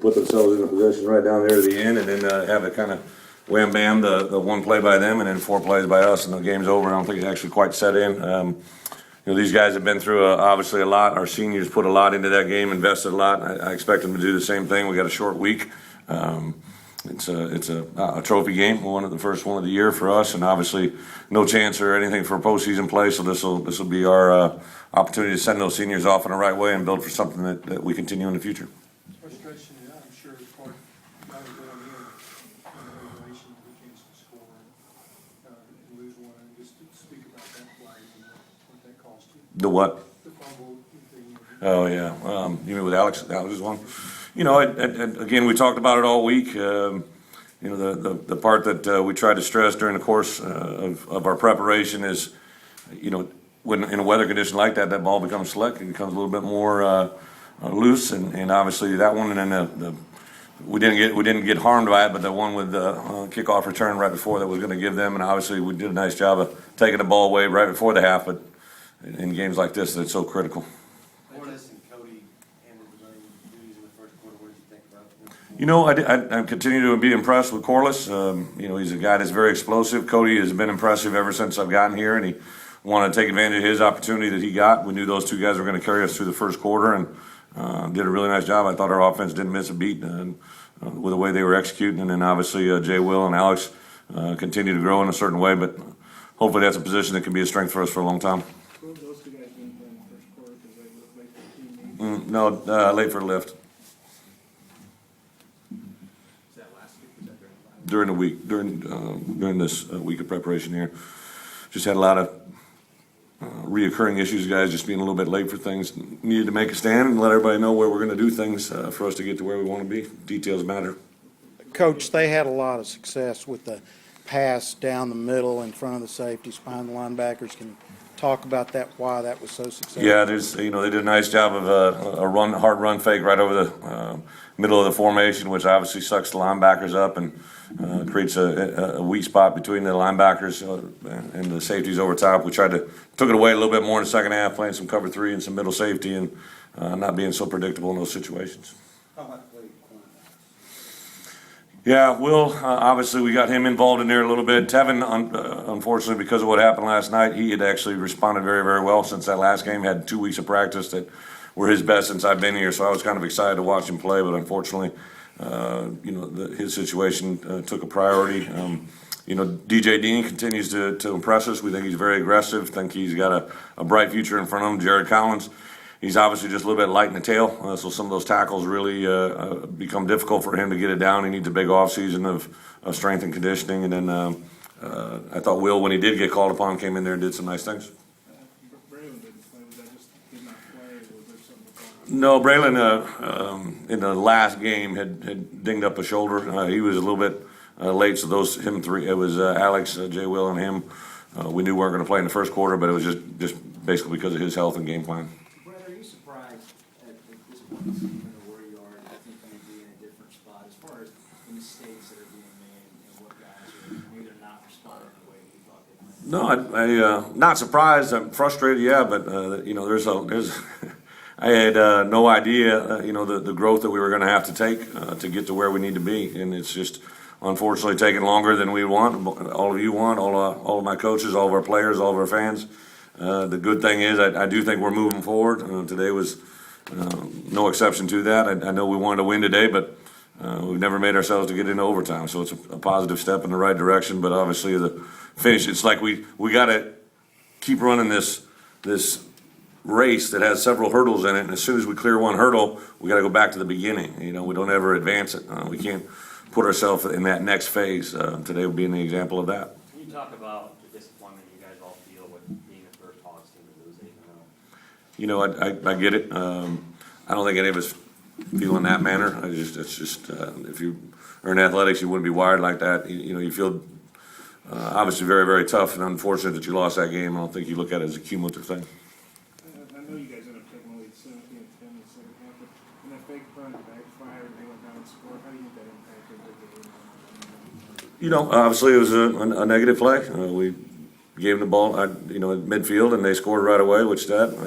Put themselves in a position right down there to the end, and then have it kind of wham bam, the one play by them, and then 4 plays by us, and the game's over. I don't think it actually quite set in. These guys have been through obviously a lot. Our seniors put a lot into that game, invested a lot. I expect them to do the same thing. We got a short week. It's a trophy game, the first one of the year for us, and obviously no chance or anything for postseason play. So this will be our opportunity to send those seniors off in the right way and build for something that we continue in the future. Frustration, yeah, I'm sure it's part of going in regulation, we can't score and lose one, and just speak about that play and what that cost you. The what? The fumble thing. Oh yeah, you mean with Alex? Alex's one. Again, we talked about it all week. The part that we tried to stress during the course of our preparation is, when in a weather condition like that, that ball becomes slick. It becomes a little bit more loose, and obviously that one, and then we didn't get harmed by it, but the one with the kickoff return right before that was going to give them, and obviously we did a nice job of taking the ball away right before the half. But in games like this, it's so critical. I continue to be impressed with Corliss. He's a guy that's very explosive. Cody has been impressive ever since I've gotten here, and he wanted to take advantage of his opportunity that he got. We knew those two guys were going to carry us through the first quarter, and did a really nice job. I thought our offense didn't miss a beat with the way they were executing. And then obviously Jay, Will, and Alex continue to grow in a certain way, but hopefully that's a position that can be a strength for us for a long time. Those two guys didn't play in the first quarter because they looked late for the team. No, late for the lift. During the week, during this week of preparation here, just had a lot of reoccurring issues. Guys just being a little bit late for things. Needed to make a stand and let everybody know where we're going to do things for us to get to where we want to be. Details matter. Coach, they had a lot of success with the pass down the middle in front of the safeties, behind the linebackers. Can you talk about that? Why that was so successful? Yeah, they did a nice job of a hard run fake right over the middle of the formation, which obviously sucks the linebackers up and creates a weak spot between the linebackers and the safeties over top. We took it away a little bit more in the second half, playing some cover 3 and some middle safety, and not being so predictable in those situations. How about the play? Yeah, Will, obviously we got him involved in there a little bit. Tevin, unfortunately, because of what happened last night, he had actually responded very, very well since that last game. Had 2 weeks of practice that were his best since I've been here, so I was kind of excited to watch him play, but unfortunately, his situation took a priority. DJ Dean continues to impress us. We think he's very aggressive. Think he's got a bright future in front of him. Jared Collins, he's obviously just a little bit light in the tail, so some of those tackles really become difficult for him to get it down. He needs a big offseason of strength and conditioning. And then I thought Will, when he did get called upon, came in there and did some nice things. Braylon didn't play. Was that just did not play, or was there something going on? No, Braylon in the last game had dinged up a shoulder. He was a little bit late, so him three. It was Alex, Jay, Will, and him. We knew we weren't going to play in the first quarter, but it was just basically because of his health and game plan. Brett, are you surprised at this point in the season or where you are? I think you'd be in a different spot as far as the mistakes that are being made and what guys are either not responding the way you thought they might. No, I not surprised. I'm frustrated, yeah, but there's I had no idea, the growth that we were going to have to take to get to where we need to be, and it's just unfortunately taking longer than we want. All of you want, all of my coaches, all of our players, all of our fans. The good thing is, I do think we're moving forward. Today was no exception to that. I know we wanted to win today, but we've never made ourselves to get into overtime, so it's a positive step in the right direction. But obviously, the finish, it's like we got to keep running this race that has several hurdles in it, and as soon as we clear one hurdle, we got to go back to the beginning. We don't ever advance it. We can't put ourselves in that next phase. Today would be an example of that. Can you talk about the disappointment you guys all feel with being the first Hawks team to lose 8-0? I get it. I don't think any of us feel in that manner. It's just if you are in athletics, you wouldn't be wired like that. You feel obviously very, very tough and unfortunate that you lost that game. I don't think you look at it as a cumulative thing. I know you guys ended up taking the lead 17-10 in the second half, but when that fake punt backfired and they went down and scored, how do you think that impacted the game? Obviously it was a negative play. We gave them the ball, at midfield, and they scored right away, I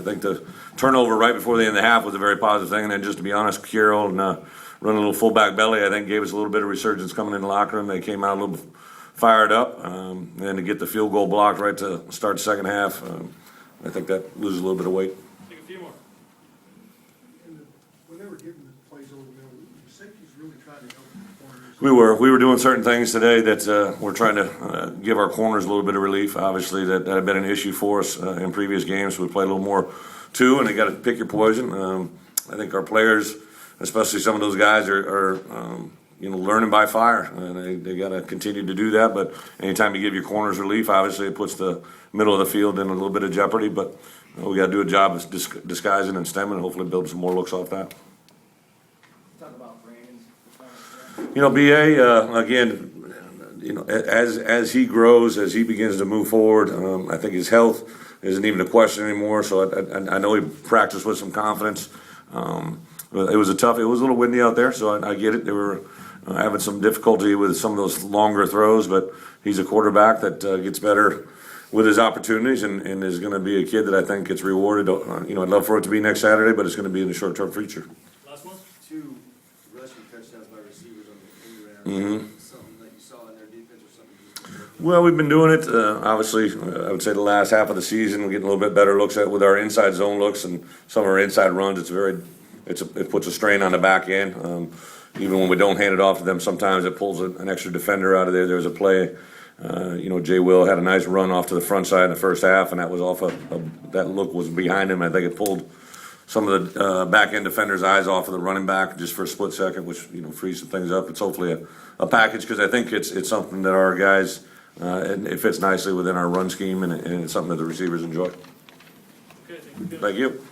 think the turnover right before the end of the half was a very positive thing. And then just to be honest, Carroll and running a little fullback belly, I think gave us a little bit of resurgence coming in the locker room. They came out a little fired up, and to get the field goal blocked right to start the second half, I think that loses a little bit of weight. Take a few more. And when they were getting the plays over the middle, the safeties really tried to help the corners. We were doing certain things today that we're trying to give our corners a little bit of relief. Obviously, that had been an issue for us in previous games. We played a little more too, and they got to pick your poison. I think our players, especially some of those guys, are learning by fire, and they got to continue to do that. But anytime you give your corners relief, obviously it puts the middle of the field in a little bit of jeopardy. But we got to do a job of disguising and stemming, and hopefully build some more looks off that. Talk about Brandon's performance. BA, again, as he grows, as he begins to move forward, I think his health isn't even a question anymore. So I know he practiced with some confidence. It was a little windy out there, so I get it. They were having some difficulty with some of those longer throws, but he's a quarterback that gets better with his opportunities and is going to be a kid that I think gets rewarded. I'd love for it to be next Saturday, but it's going to be in the short-term future. Last one. 2 rushing touchdowns by receivers on the end round. Something that you saw in their defense or something? Well, we've been doing it. Obviously, I would say the last half of the season, we're getting a little bit better looks at with our inside zone looks and some of our inside runs. It puts a strain on the back end. Even when we don't hand it off to them, sometimes it pulls an extra defender out of there. There was a play, Jay Will had a nice run off to the front side in the first half, and that was off that look was behind him. I think it pulled some of the back end defenders' eyes off of the running back just for a split second, which frees some things up. It's hopefully a package because I think it's something that our guys it fits nicely within our run scheme, and it's something that the receivers enjoy. Okay, thank you. Thank you.